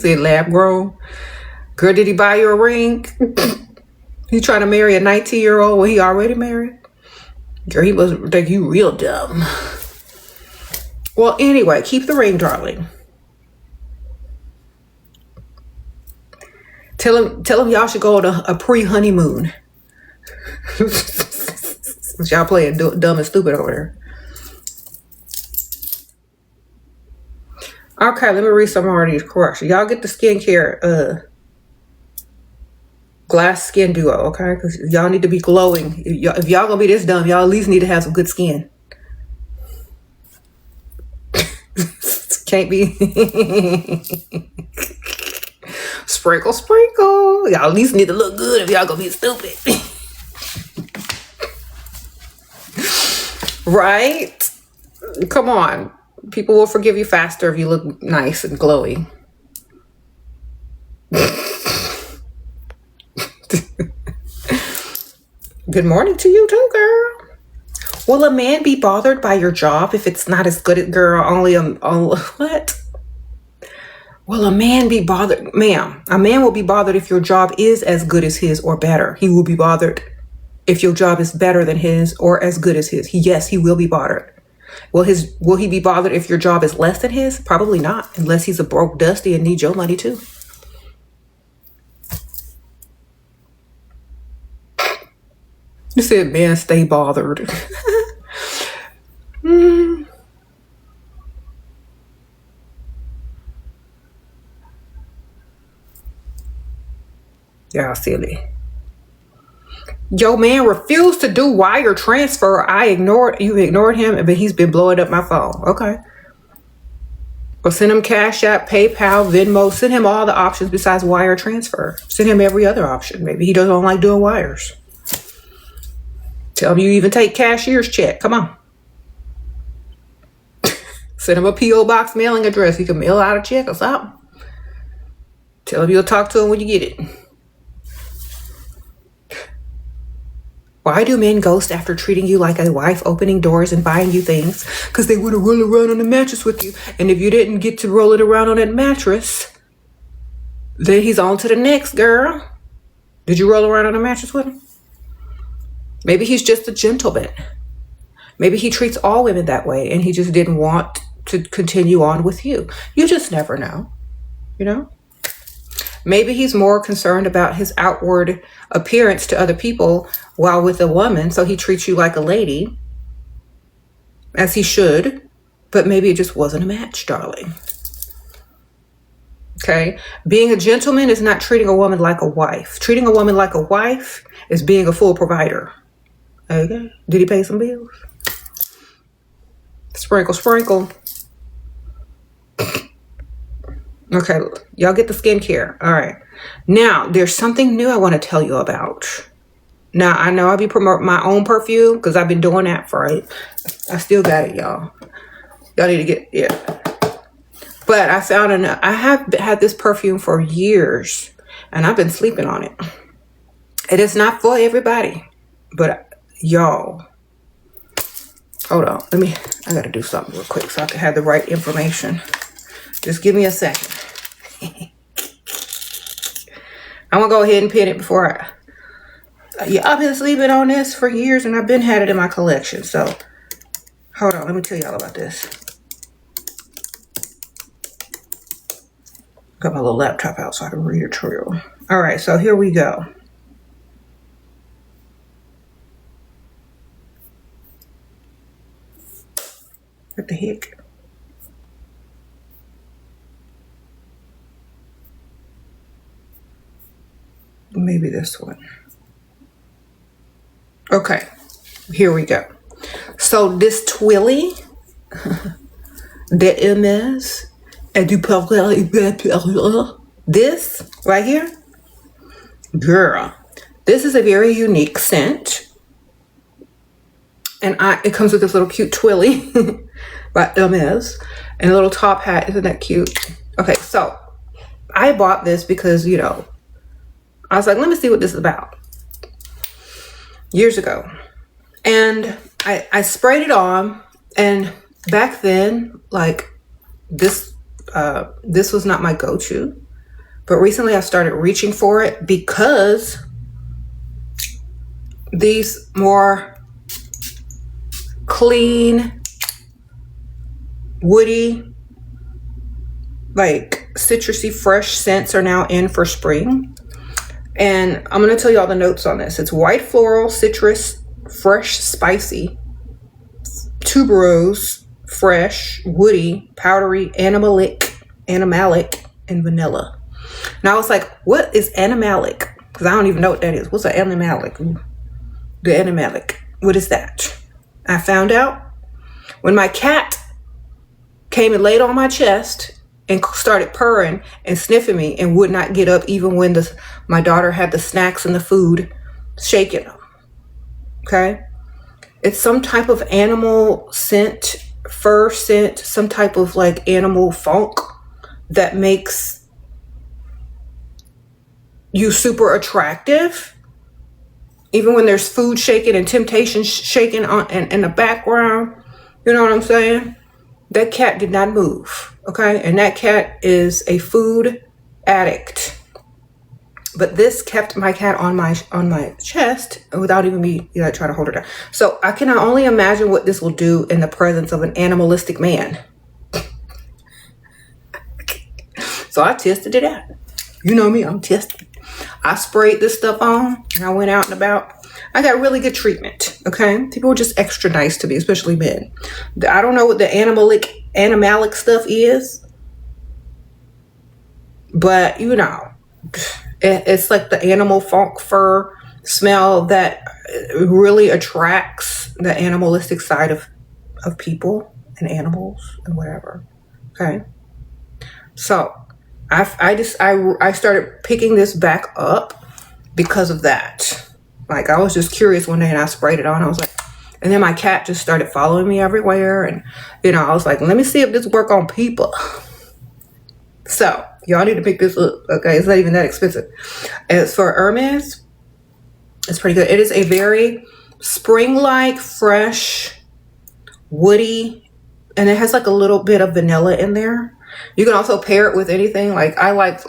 Said lab grown. Girl, did he buy you a ring? He trying to marry a 19-year-old when he already married? Girl, he must think you real dumb. Well, anyway, keep the ring, darling. Tell him y'all should go on a pre-honeymoon. Y'all playing dumb and stupid over there. Okay, let me read some more of these corrections. Y'all get the skincare glass skin duo, okay? Because y'all need to be glowing. If y'all gonna be this dumb, y'all at least need to have some good skin. Can't be sprinkle. Y'all at least need to look good if y'all gonna be stupid. Right? Come on. People will forgive you faster if you look nice and glowy. Good morning to you too, girl. Will a man be bothered by your job if it's not as good as girl? What? Will a man be bothered? Ma'am, a man will be bothered if your job is as good as his or better. He will be bothered if your job is better than his or as good as his. Yes, he will be bothered. Will he be bothered if your job is less than his? Probably not, unless he's a broke dusty and needs your money too. You said, man, stay bothered. Y'all silly. Yo, man refused to do wire transfer. You ignored him, but he's been blowing up my phone. Okay. Well, send him Cash App, PayPal, Venmo. Send him all the options besides wire transfer. Send him every other option. Maybe he doesn't like doing wires. Tell him you even take cashier's check. Come on. Send him a P.O. box mailing address. He can mail out a check or something. Tell him you'll talk to him when you get it. Why do men ghost after treating you like a wife, opening doors and buying you things? Because they want to roll around on the mattress with you. And if you didn't get to roll it around on that mattress, then he's on to the next, girl. Did you roll around on the mattress with him? Maybe he's just a gentleman. Maybe he treats all women that way and he just didn't want to continue on with you. You just never know, you know? Maybe he's more concerned about his outward appearance to other people while with a woman, so he treats you like a lady, as he should, but maybe it just wasn't a match, darling. Okay? Being a gentleman is not treating a woman like a wife. Treating a woman like a wife is being a full provider. Okay? Did he pay some bills? Sprinkle. Okay, y'all get the skincare. All right. Now, there's something new I want to tell you about. Now, I know I'll be promoting my own perfume because I've been doing that for it. I still got it, y'all. Y'all need to get it. Yeah. But I found I have had this perfume for years and I've been sleeping on it. It is not for everybody, but y'all, hold on. I got to do something real quick so I can have the right information. Just give me a second. I'm going to go ahead and pin it before I've been sleeping on this for years and I've been had it in my collection. So hold on. Let me tell y'all about this. Got my little laptop out so I can read it through. All right. So here we go. What the heck? Maybe this one. Okay, here we go. So this Twilly, de MS, et du this right here, girl, this is a very unique scent. And it comes with this little cute Twilly by MS and a little top hat. Isn't that cute? Okay, so I bought this because, you know, I was like, let me see what this is about. Years ago. And I sprayed it on. And back then, like, this was not my go-to. But recently I started reaching for it because these more clean, woody, like citrusy, fresh scents are now in for spring. And I'm going to tell you all the notes on this. It's white floral, citrus, fresh, spicy, tuberose, fresh, woody, powdery, animalic, and vanilla. Now I was like, what is animalic? Because I don't even know what that is. What's an animalic? The animalic. What is that? I found out when my cat came and laid on my chest and started purring and sniffing me and would not get up even when my daughter had the snacks and the food shaking them. Okay? It's some type of animal scent, fur scent, some type of like animal funk that makes you super attractive. Even when there's food shaking and temptation shaking in the background. You know what I'm saying? That cat did not move. Okay? And that cat is a food addict. But this kept my cat on my chest without even me trying to hold her down. So I can only imagine what this will do in the presence of an animalistic man. So I tested it out. You know me, I'm testing. I sprayed this stuff on and I went out and about. I got really good treatment. Okay? People were just extra nice to me, especially men. I don't know what the animalic stuff is. But it's like the animal funk fur smell that really attracts the animalistic side of people and animals and whatever. Okay. So I started picking this back up because of that. Like I was just curious one day and I sprayed it on. I was like, and then my cat just started following me everywhere. And, I was like, let me see if this work on people. So y'all need to pick this up. Okay. It's not even that expensive. As for Hermes, it's pretty good. It is a very spring-like, fresh, woody, and it has like a little bit of vanilla in there. You can also pair it with anything. Like I like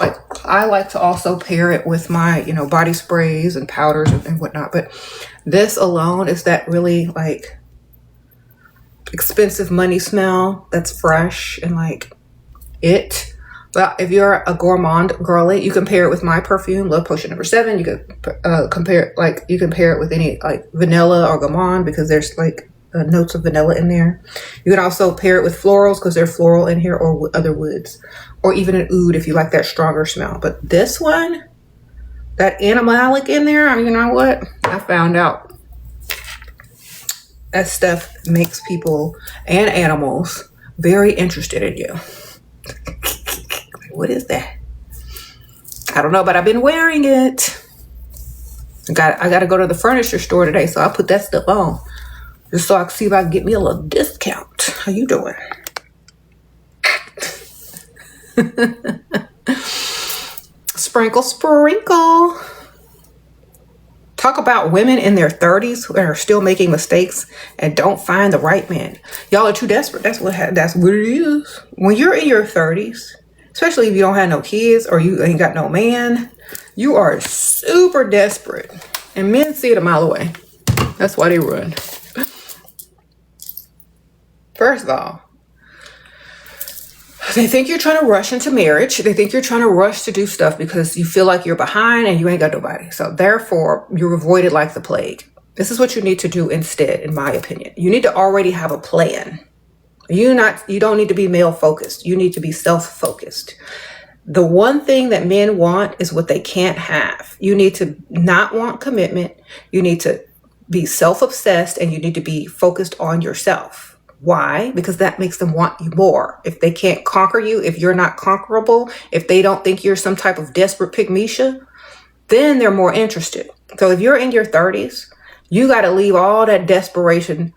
to also pair it with my, body sprays and powders and whatnot. But this alone is that really like expensive money smell that's fresh and like it. But if you're a gourmand girly, you can pair it with my perfume, Love Potion number 7. You could pair it with any like vanilla or gourmand because there's like notes of vanilla in there. You can also pair it with florals because there's floral in here, or other woods, or even an oud if you like that stronger smell. But this one, that animalic in there, you know what? I found out that stuff makes people and animals very interested in you. What is that? I don't know, but I've been wearing it. I got to go to the furniture store today, so I put that stuff on just so I can see if I can get me a little discount. How you doing? Sprinkle, sprinkle. Talk about women in their 30s who are still making mistakes and don't find the right man. Y'all are too desperate. That's what it is. When you're in your 30s, especially if you don't have no kids or you ain't got no man, you are super desperate. And men see it a mile away. That's why they run. First of all, they think you're trying to rush into marriage. They think you're trying to rush to do stuff because you feel like you're behind and you ain't got nobody. So therefore, you're avoided like the plague. This is what you need to do instead, in my opinion. You need to already have a plan. You don't need to be male focused. You need to be self-focused. The one thing that men want is what they can't have. You need to not want commitment. You need to be self-obsessed and you need to be focused on yourself. Why? Because that makes them want you more. If they can't conquer you, if you're not conquerable, if they don't think you're some type of desperate pygmisha, then they're more interested. So if you're in your 30s, you got to leave all that desperation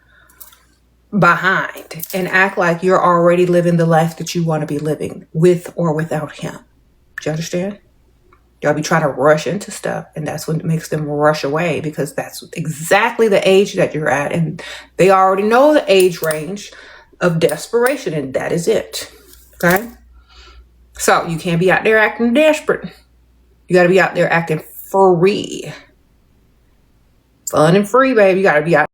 behind and act like you're already living the life that you want to be living with or without him. Do you understand? Y'all be trying to rush into stuff, and that's what makes them rush away, because that's exactly the age that you're at, and they already know the age range of desperation, and that is it. Okay? So you can't be out there acting desperate. You got to be out there acting free. Fun and free, baby. You got to be out.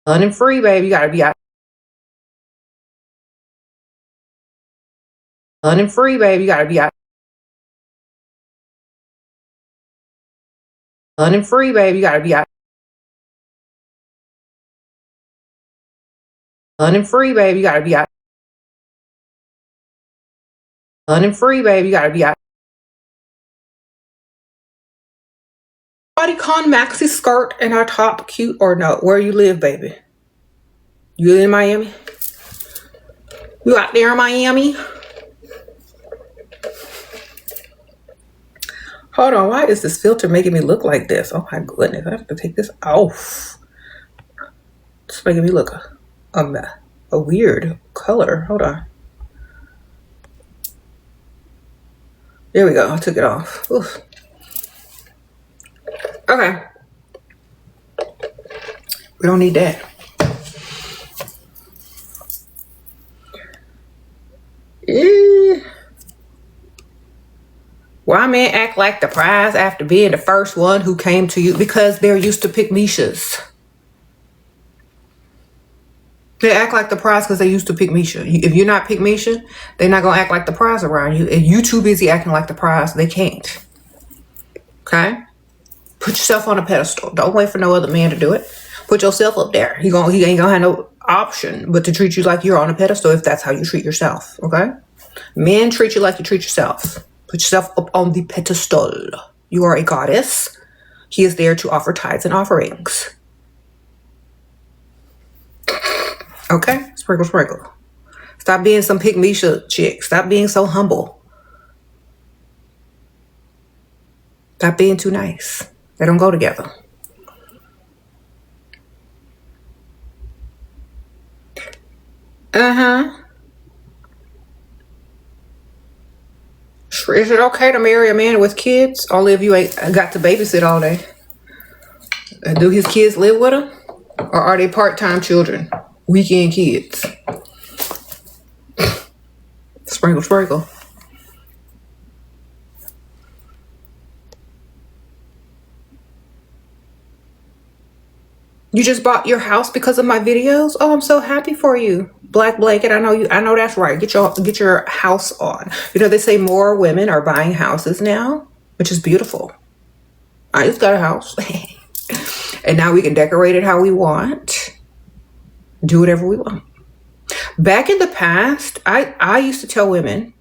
Fun and free, baby. You got to be out. Fun and free, baby. You got to be out. Fun and free, baby. You got to be out. Fun and free, baby. You got to be out. Fun and free, baby. You got to be out. Bodycon maxi skirt and our top cute or no? Where you live, baby? You in Miami? You out there in Miami? Hold on, why is this filter making me look like this? Oh my goodness, I have to take this off. It's making me look a weird color. Hold on. There we go, I took it off. Oof. Okay. We don't need that. Why men act like the prize after being the first one who came to you? Because they're used to pick Mishas. They act like the prize because they used to pick Misha. If you're not pick Misha, they're not going to act like the prize around you. If you too busy acting like the prize, they can't. Okay? Put yourself on a pedestal. Don't wait for no other man to do it. Put yourself up there. He ain't gonna have no option but to treat you like you're on a pedestal if that's how you treat yourself. Okay? Men treat you like you treat yourself. Put yourself up on the pedestal. You are a goddess. He is there to offer tithes and offerings. Okay? Sprinkle, sprinkle. Stop being some pick Misha chick. Stop being so humble. Stop being too nice. They don't go together. Is it okay to marry a man with kids? Only if you ain't got to babysit all day. Do his kids live with him? Or are they part-time children? Weekend kids? Sprinkle, sprinkle. You just bought your house because of my videos? Oh, I'm so happy for you. Black Blanket, I know that's right. Get your house on. You know, they say more women are buying houses now, which is beautiful. I just got a house. And now we can decorate it how we want. Do whatever we want. Back in the past, I used to tell women,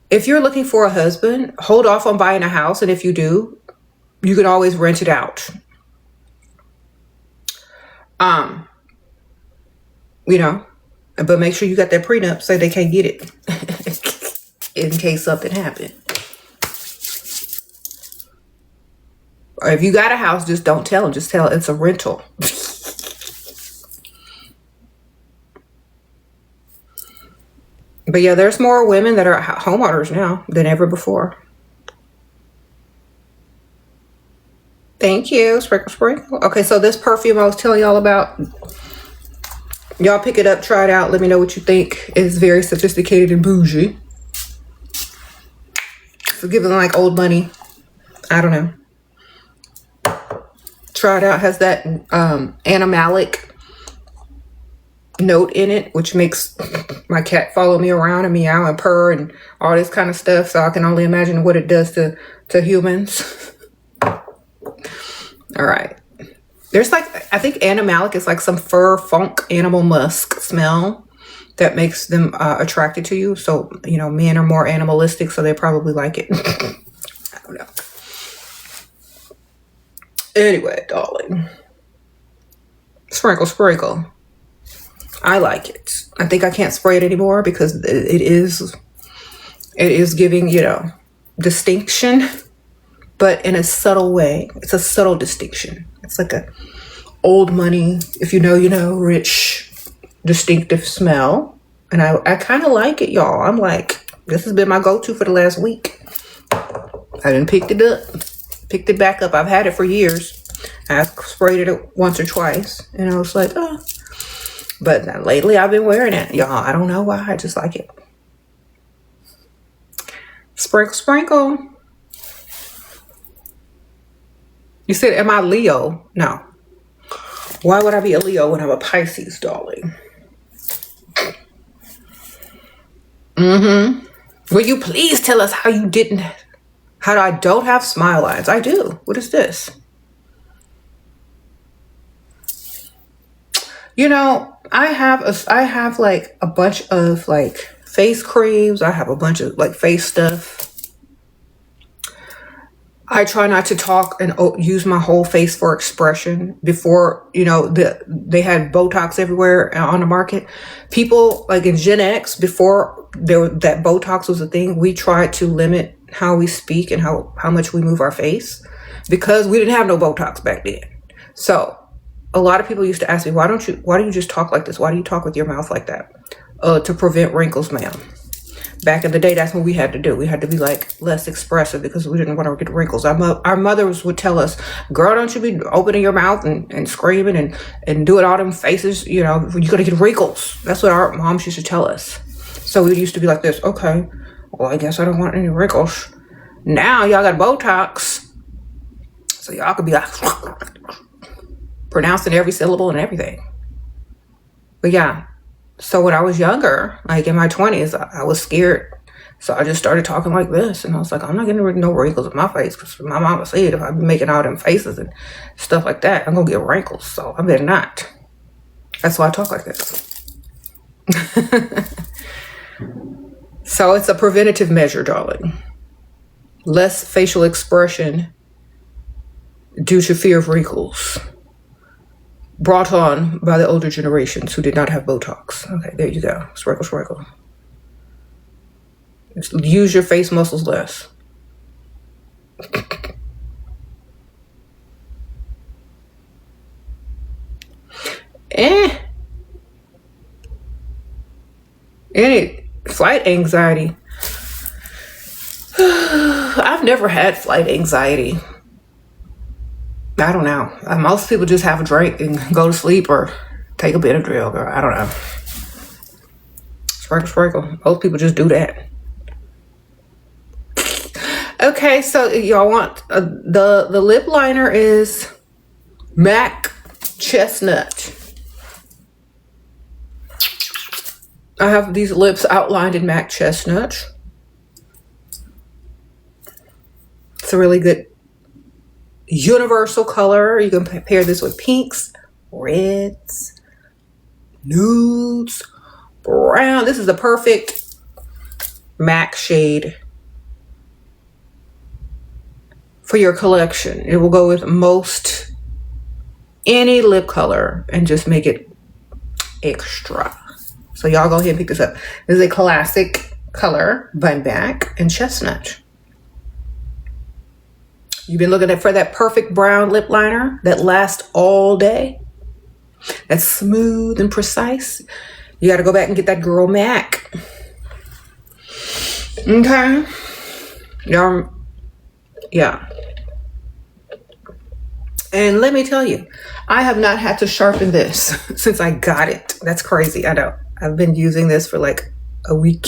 if you're looking for a husband, hold off on buying a house. And if you do, you can always rent it out. You know, but make sure you got that prenup so they can't get it in case something happened. Or if you got a house, just don't tell them. Just tell it's a rental. But yeah, there's more women that are homeowners now than ever before. Thank you. Sprinkle, sprinkle. Okay, so this perfume I was telling y'all about, y'all pick it up, try it out. Let me know what you think. It's very sophisticated and bougie. So giving like old money. I don't know. Try it out. Has that animalic note in it, which makes my cat follow me around and meow and purr and all this kind of stuff. So I can only imagine what it does to humans. All right. There's like, I think animalic is like some fur funk animal musk smell that makes them attracted to you. So, you know, men are more animalistic, so they probably like it. I don't know. Anyway, darling. Sprinkle, sprinkle. I like it. I think I can't spray it anymore because it is giving, you know, distinction, but in a subtle way. It's a subtle distinction. It's like a old money, if you know, you know, rich, distinctive smell. And I kind of like it, y'all. I'm like, this has been my go-to for the last week. I done picked it up, picked it back up. I've had it for years. I sprayed it once or twice, and I was like, oh. But lately I've been wearing it, y'all. I don't know why. I just like it. Sprinkle, sprinkle. You said, am I Leo? No. Why would I be a Leo when I'm a Pisces, darling? Will you please tell us how I don't have smile lines? I do. What is this? You know, I have like a bunch of like face creams. I have a bunch of like face stuff. I try not to talk and use my whole face for expression. Before, you know, they had Botox everywhere on the market. People like in Gen X, before that Botox was a thing, we tried to limit how we speak and how much we move our face because we didn't have no Botox back then. So a lot of people used to ask me, why do you just talk like this? Why do you talk with your mouth like that? To prevent wrinkles, ma'am. Back in the day, that's what we had to do. We had to be like less expressive because we didn't want to get wrinkles. Our mothers would tell us, girl, don't you be opening your mouth and screaming and doing all them faces. You know, you're going to get wrinkles. That's what our moms used to tell us. So we used to be like this. Okay, well, I guess I don't want any wrinkles. Now y'all got Botox. So y'all could be like pronouncing every syllable and everything. But yeah. So when I was younger, like in my 20s, I was scared. So I just started talking like this. And I was like, I'm not getting no wrinkles in my face. Because my mama said if I be making all them faces and stuff like that, I'm going to get wrinkles. So I better not. That's why I talk like this. So it's a preventative measure, darling. Less facial expression due to fear of wrinkles. Brought on by the older generations who did not have Botox. Okay, there you go. Sprinkle, sprinkle. Just use your face muscles less. Any flight anxiety. I've never had flight anxiety. I don't know. Most people just have a drink and go to sleep or take a Benadryl, girl. I don't know. Sprinkle, sprinkle. Most people just do that. Okay, so y'all want the lip liner is MAC Chestnut. I have these lips outlined in MAC Chestnut. It's a really good universal color. You can pair this with pinks, reds, nudes, brown. This is the perfect MAC shade for your collection. It will go with most any lip color and just make it extra. So y'all go ahead and pick this up. This is a classic color by MAC and Chestnut. You've been looking for that perfect brown lip liner that lasts all day. That's smooth and precise. You got to go back and get that girl MAC. Okay. Yeah. And let me tell you, I have not had to sharpen this since I got it. That's crazy. I know. I've been using this for like a week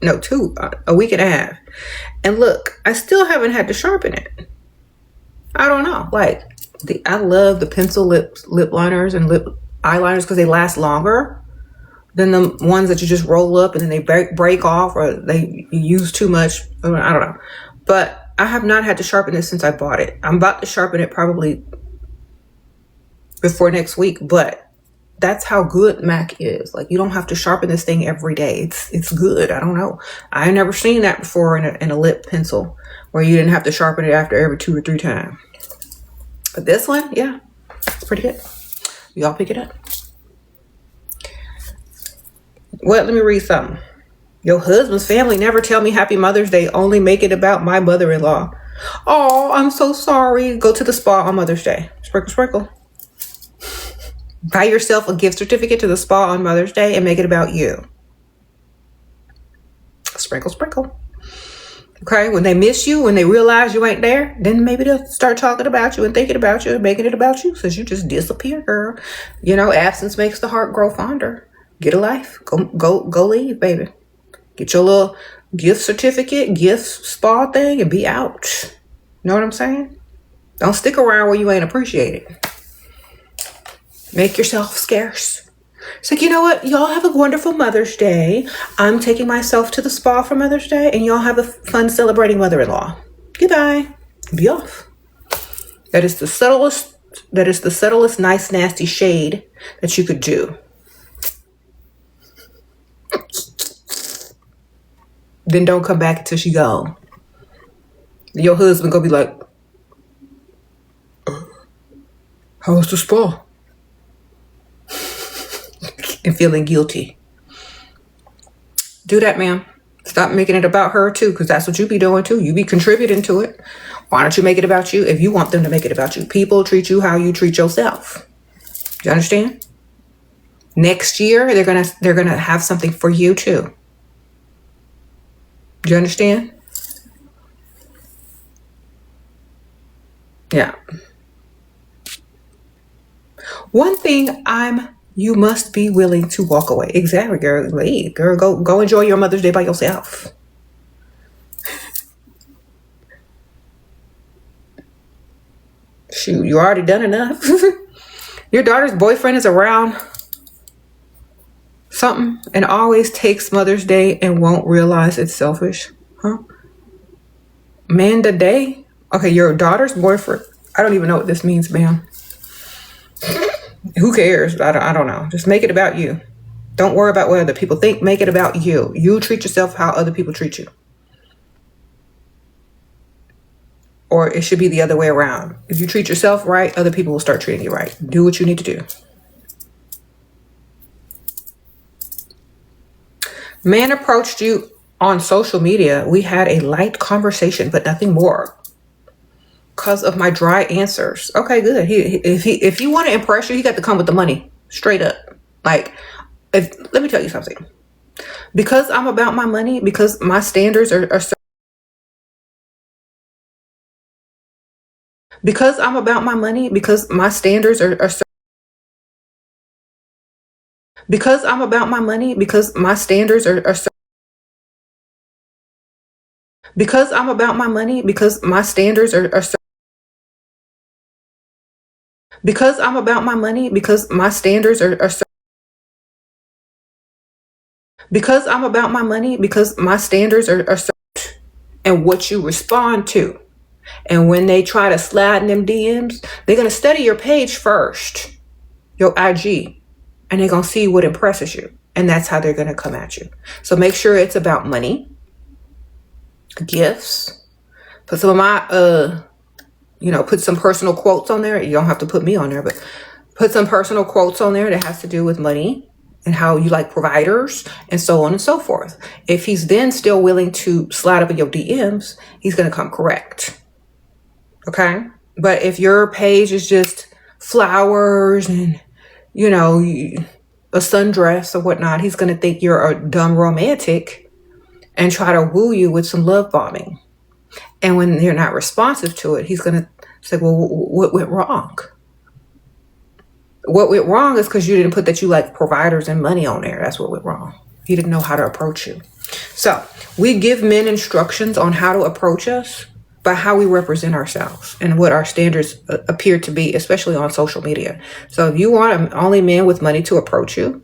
and a half. And look, I still haven't had to sharpen it. I don't know. Like, I love the pencil lip liners and lip eyeliners because they last longer than the ones that you just roll up and then they break off or you use too much. I don't know. But I have not had to sharpen this since I bought it. I'm about to sharpen it probably before next week, but that's how good MAC is. Like, you don't have to sharpen this thing every day. It's good. I don't know. I never seen that before in a lip pencil where you didn't have to sharpen it after every 2 or 3 times. But this one, yeah, it's pretty good. Y'all pick it up. Well, let me read something. Your husband's family never tell me Happy Mother's Day, only make it about my mother-in-law. Oh, I'm so sorry. Go to the spa on Mother's Day. Sprinkle, sprinkle. Buy yourself a gift certificate to the spa on Mother's Day and make it about you. Sprinkle, sprinkle. Okay, when they miss you, when they realize you ain't there, then maybe they'll start talking about you and thinking about you and making it about you, since you just disappear, girl. You know, absence makes the heart grow fonder. Get a life. Go leave, baby. Get your little gift certificate, gift spa thing, and be out. You know what I'm saying? Don't stick around where you ain't appreciated. Make yourself scarce. It's like, you know what? Y'all have a wonderful Mother's Day. I'm taking myself to the spa for Mother's Day, and y'all have a fun celebrating mother-in-law. Goodbye. Be off. That is the subtlest nice, nasty shade that you could do. Then don't come back until she gone. Your husband gonna be like, how was the spa? And feeling guilty. Do that, ma'am. Stop making it about her too, because that's what you be doing too. You be contributing to it. Why don't you make it about you if you want them to make it about you? People treat you how you treat yourself. You understand? Next year they're gonna have something for you too. Do you understand? Yeah. One thing you must be willing to walk away. Exactly, girl. Leave, girl. Go enjoy your Mother's Day by yourself. Shoot, you already done enough. Your daughter's boyfriend is around something and always takes Mother's Day and won't realize it's selfish. Huh? Man the day? Okay, your daughter's boyfriend. I don't even know what this means, ma'am. Who cares? I don't know. Just make it about you. Don't worry about what other people think. Make it about you. You treat yourself how other people treat you. Or it should be the other way around. If you treat yourself right, other people will start treating you right. Do what you need to do. Man approached you on social media. We had a light conversation, but nothing more. Because of my dry answers. Okay, good. If you want to impress you, he got to come with the money. Straight up. Like, let me tell you something. Because I'm about my money, because my standards are because I'm about my money, because my standards are because I'm about my money, because my standards are because I'm about my money, because my standards are because I'm about my money, because my standards are because I'm about my money, because my standards are and what you respond to. And when they try to slide in them DMs, they're going to study your page first, your IG, and they're going to see what impresses you. And that's how they're going to come at you. So make sure it's about money, gifts. Put some of my, put some personal quotes on there. You don't have to put me on there, but put some personal quotes on there that has to do with money and how you like providers and so on and so forth. If he's then still willing to slide up in your DMs, he's going to come correct. Okay? But if your page is just flowers and, a sundress or whatnot, he's going to think you're a dumb romantic and try to woo you with some love bombing. And when you're not responsive to it, he's going to say, well, what went wrong? What went wrong is because you didn't put that you like providers and money on there. That's what went wrong. He didn't know how to approach you. So we give men instructions on how to approach us by how we represent ourselves and what our standards appear to be, especially on social media. So if you want only men with money to approach you,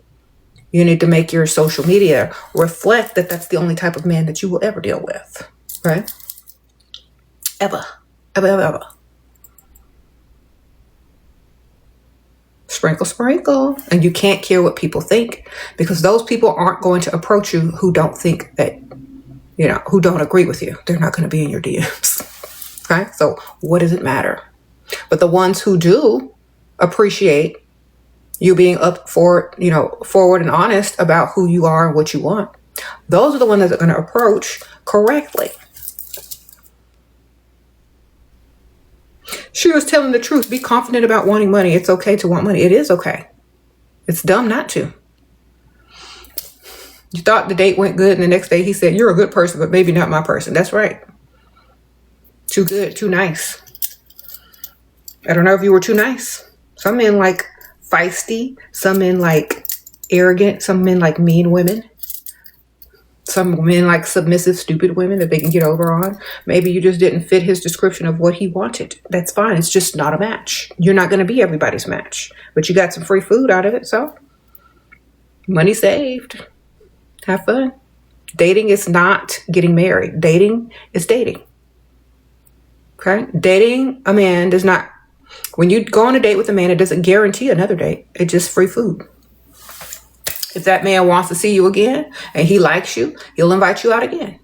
you need to make your social media reflect that that's the only type of man that you will ever deal with. Right? Ever. Sprinkle, sprinkle. And you can't care what people think, because those people aren't going to approach you who don't think that, who don't agree with you. They're not going to be in your DMs. Okay? So what does it matter? But the ones who do appreciate you being up for, forward and honest about who you are and what you want, those are the ones that are going to approach correctly. She was telling the truth. Be confident about wanting money. It's okay to want money. It is okay. It's dumb not to. You thought the date went good, and the next day he said, you're a good person, but maybe not my person. That's right. Too good, too nice. I don't know if you were too nice. Some men like feisty. Some men like arrogant. Some men like mean women. Some men like submissive, stupid women that they can get over on. Maybe you just didn't fit his description of what he wanted. That's fine. It's just not a match. You're not going to be everybody's match. But you got some free food out of it, so money saved. Have fun. Dating is not getting married. Dating is dating. Okay? Dating a man does not... When you go on a date with a man, it doesn't guarantee another date. It's just free food. If that man wants to see you again and he likes you, he'll invite you out again.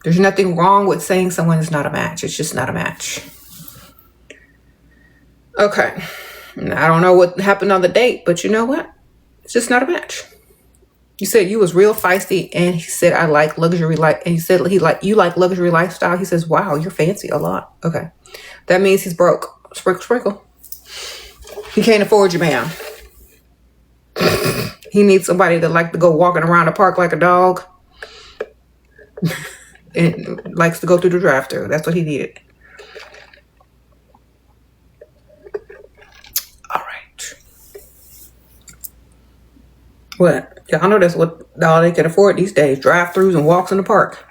There's nothing wrong with saying someone is not a match. It's just not a match. Okay. I don't know what happened on the date, but you know what? It's just not a match. You said you was real feisty, and he said, I like luxury life. And he said you like luxury lifestyle. He says, wow, you're fancy a lot. Okay. That means he's broke. Sprinkle, sprinkle. He can't afford you, ma'am. He needs somebody that like to go walking around the park like a dog and likes to go through the drive-thru. That's what he needed. All right. What? Y'all know that's what all they can afford these days. Drive-thrus and walks in the park.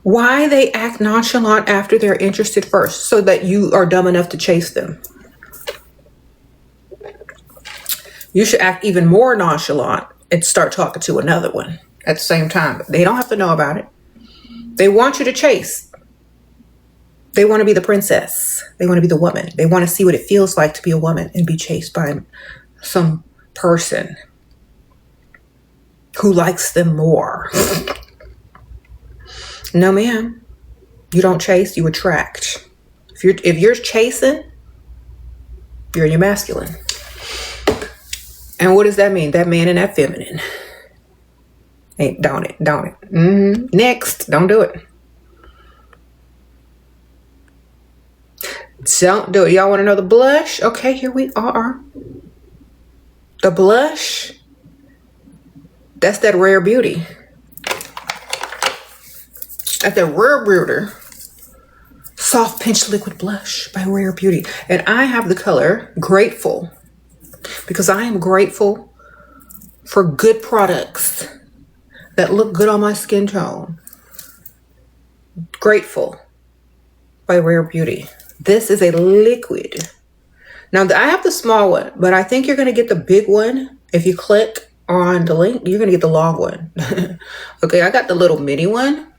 Why they act nonchalant after they're interested first, so that you are dumb enough to chase them. You should act even more nonchalant and start talking to another one at the same time. They don't have to know about it. They want you to chase. They want to be the princess. They want to be the woman. They want to see what it feels like to be a woman and be chased by some person who likes them more. No, ma'am. You don't chase, you attract. If you're chasing, you're in your masculine. And what does that mean? That man and that feminine. Don't it? Mm-hmm. Next. Don't do it. Don't do it. Y'all want to know the blush? Okay, here we are. The blush. That's that rare beauty. At the Rare Beauty Soft Pinch Liquid Blush by Rare Beauty. And I have the color Grateful, because I am grateful for good products that look good on my skin tone. Grateful by Rare Beauty. This is a liquid. Now, I have the small one, but I think you're going to get the big one. If you click on the link, you're going to get the long one. Okay, I got the little mini one.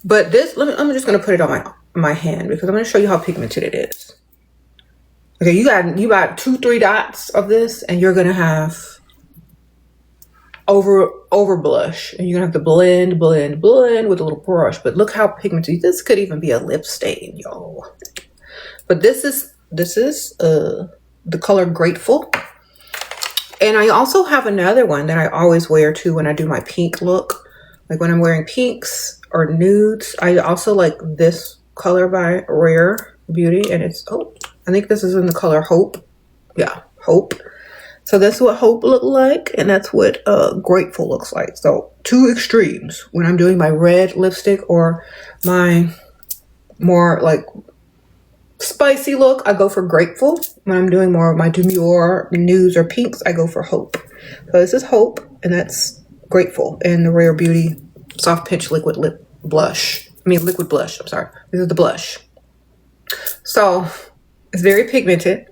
But this, I'm just going to put it on my hand, because I'm going to show you how pigmented it is. Okay, you got 2-3 dots of this, and you're going to have over blush. And you're going to have to blend with a little brush. But look how pigmented. This could even be a lip stain, y'all. But this is the color Grateful. And I also have another one that I always wear too when I do my pink look. Like when I'm wearing pinks or nudes. I also like this color by Rare Beauty, and it's, I think this is in the color Hope. Yeah, Hope. So that's what Hope looked like, and that's what Grateful looks like. So two extremes. When I'm doing my red lipstick or my more like spicy look, I go for Grateful. When I'm doing more of my demure nudes or pinks, I go for Hope. So this is Hope, and that's Grateful, and the Rare Beauty Soft Pinch Liquid Blush. Liquid blush. I'm sorry. This is the blush. So it's very pigmented.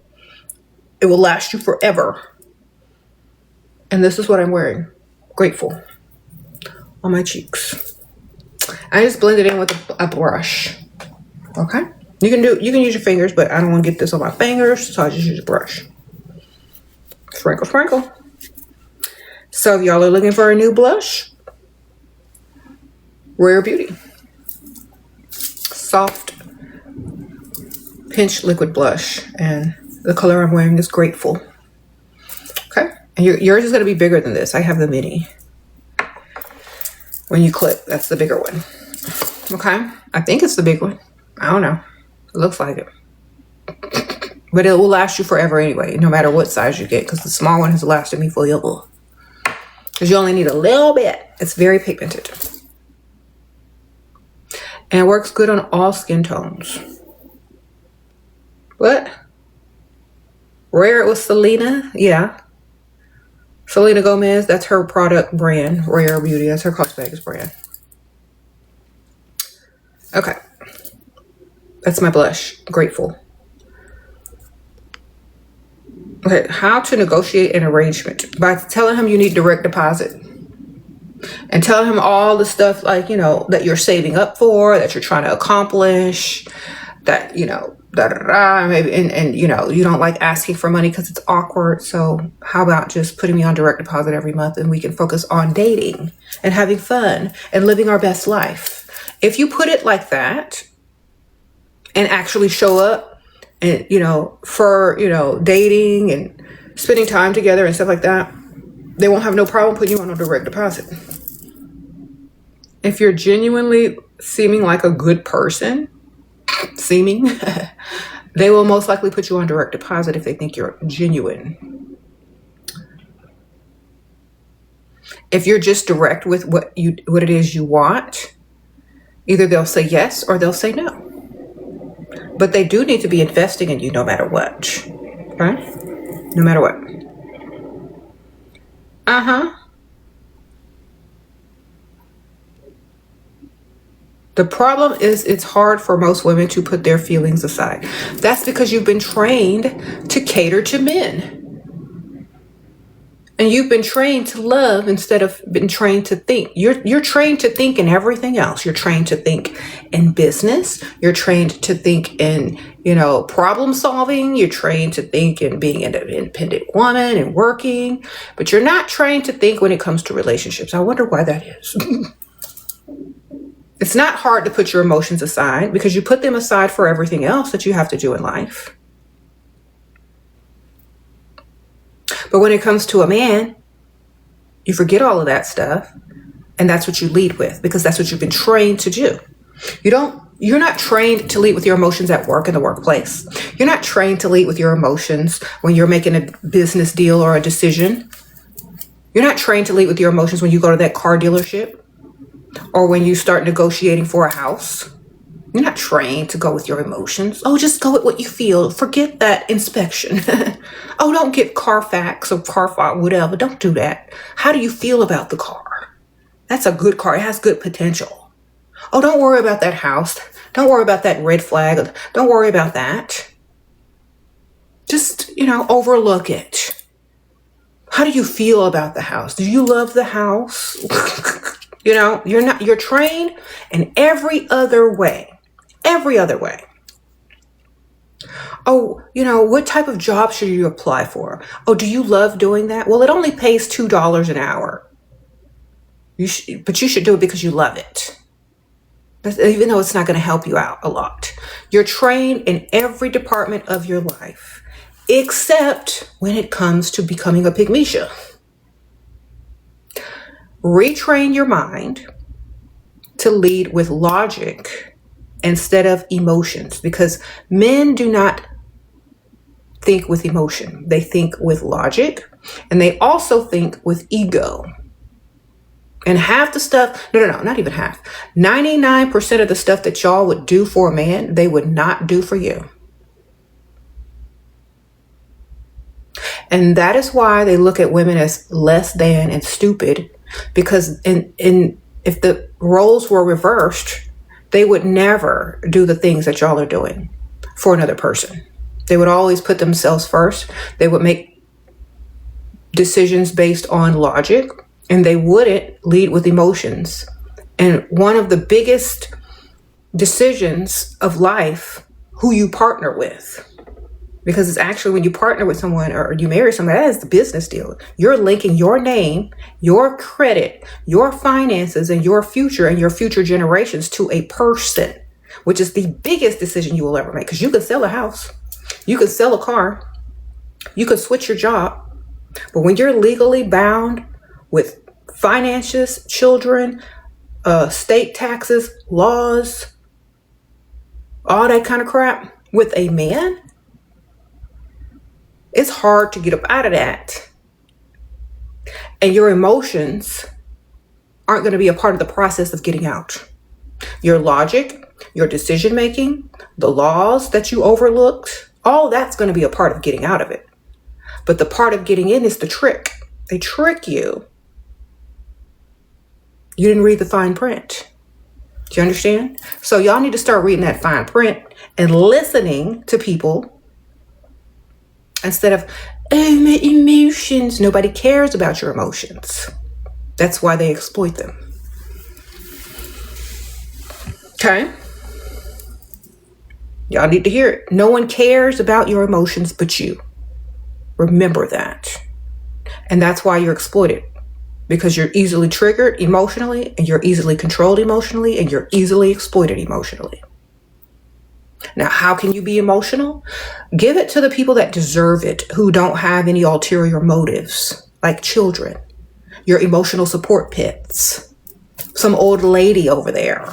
It will last you forever. And this is what I'm wearing. Grateful. On my cheeks. I just blend it in with a brush. Okay? You can use your fingers, but I don't want to get this on my fingers, so I just use a brush. Sprinkle, sprinkle. So if y'all are looking for a new blush, Rare Beauty Soft Pinch Liquid Blush, and the color I'm wearing is Grateful. Okay, and yours is going to be bigger than this. I have the mini. When you click, that's the bigger one. Okay, I think it's the big one. I don't know. It looks like it. But it will last you forever anyway, no matter what size you get, because the small one has lasted me forever. because you only need a little bit. It's very pigmented. And it works good on all skin tones. What? Rare, it was Selena? Yeah. Selena Gomez, that's her product brand. Rare Beauty, that's her cosmetics brand. Okay. That's my blush. Grateful. Okay, how to negotiate an arrangement. By telling him you need direct deposit. And telling him all the stuff like, you know, that you're saving up for, that you're trying to accomplish, that, you know, maybe, and you know, you don't like asking for money because it's awkward. So how about just putting me on direct deposit every month and we can focus on dating and having fun and living our best life. If you put it like that and actually show up and, you know, for, you know, dating and spending time together and stuff like that, they won't have no problem putting you on a direct deposit. If you're genuinely seeming like a good person, they will most likely put you on direct deposit if they think you're genuine. If you're just direct with what it is you want, either they'll say yes or they'll say no. But they do need to be investing in you no matter what. Okay? No matter what. The problem is it's hard for most women to put their feelings aside. That's because you've been trained to cater to men. And you've been trained to love instead of been trained to think. You're trained to think in everything else. You're trained to think in business. You're trained to think in, you know, problem solving. You're trained to think in being an independent woman and working. But you're not trained to think when it comes to relationships. I wonder why that is. It's not hard to put your emotions aside because you put them aside for everything else that you have to do in life. But when it comes to a man, you forget all of that stuff. And that's what you lead with because that's what you've been trained to do. You're not trained to lead with your emotions at work in the workplace. You're not trained to lead with your emotions when you're making a business deal or a decision. You're not trained to lead with your emotions when you go to that car dealership. Or when you start negotiating for a house. You're not trained to go with your emotions. Oh, just go with what you feel. Forget that inspection. Oh, don't get Carfax or Carfax, whatever. Don't do that. How do you feel about the car? That's a good car. It has good potential. Oh, don't worry about that house. Don't worry about that red flag. Don't worry about that. Just, you know, overlook it. How do you feel about the house? Do you love the house? You know, you're trained in every other way. Every other way. Oh, you know, what type of job should you apply for? Oh, do you love doing that? Well, it only pays $2 an hour. But you should do it because you love it. Even though it's not going to help you out a lot. You're trained in every department of your life, except when it comes to becoming a pygmesia. Retrain your mind to lead with logic instead of emotions because men do not think with emotion. They think with logic and they also think with ego. And half the stuff, no, not even half. 99% of the stuff that y'all would do for a man, they would not do for you. And that is why they look at women as less than and stupid. Because if the roles were reversed, they would never do the things that y'all are doing for another person. They would always put themselves first. They would make decisions based on logic, and they wouldn't lead with emotions. And one of the biggest decisions of life, who you partner with. Because it's actually when you partner with someone or you marry someone, that is the business deal. You're linking your name, your credit, your finances, and your future generations to a person, which is the biggest decision you will ever make. Because you could sell a house, you could sell a car, you could switch your job. But when you're legally bound with finances, children, state taxes, laws, all that kind of crap with a man, it's hard to get up out of that. And your emotions aren't going to be a part of the process of getting out. Your logic, your decision making, the laws that you overlooked, all that's going to be a part of getting out of it. But the part of getting in is the trick. They trick you. You didn't read the fine print. Do you understand? So y'all need to start reading that fine print and listening to people instead of, oh, my emotions. Nobody cares about your emotions. That's why they exploit them. Okay? Y'all need to hear it. No one cares about your emotions but you. Remember that. And that's why you're exploited. Because you're easily triggered emotionally, and you're easily controlled emotionally, and you're easily exploited emotionally. Now, how can you be emotional? Give it to the people that deserve it, who don't have any ulterior motives, like children, your emotional support pets, some old lady over there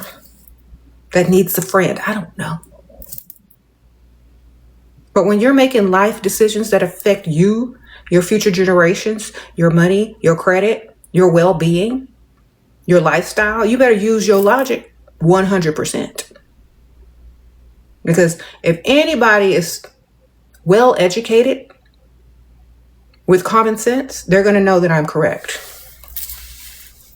that needs a friend. I don't know. But when you're making life decisions that affect you, your future generations, your money, your credit, your well-being, your lifestyle, you better use your logic 100%. Because if anybody is well educated with common sense, they're going to know that I'm correct.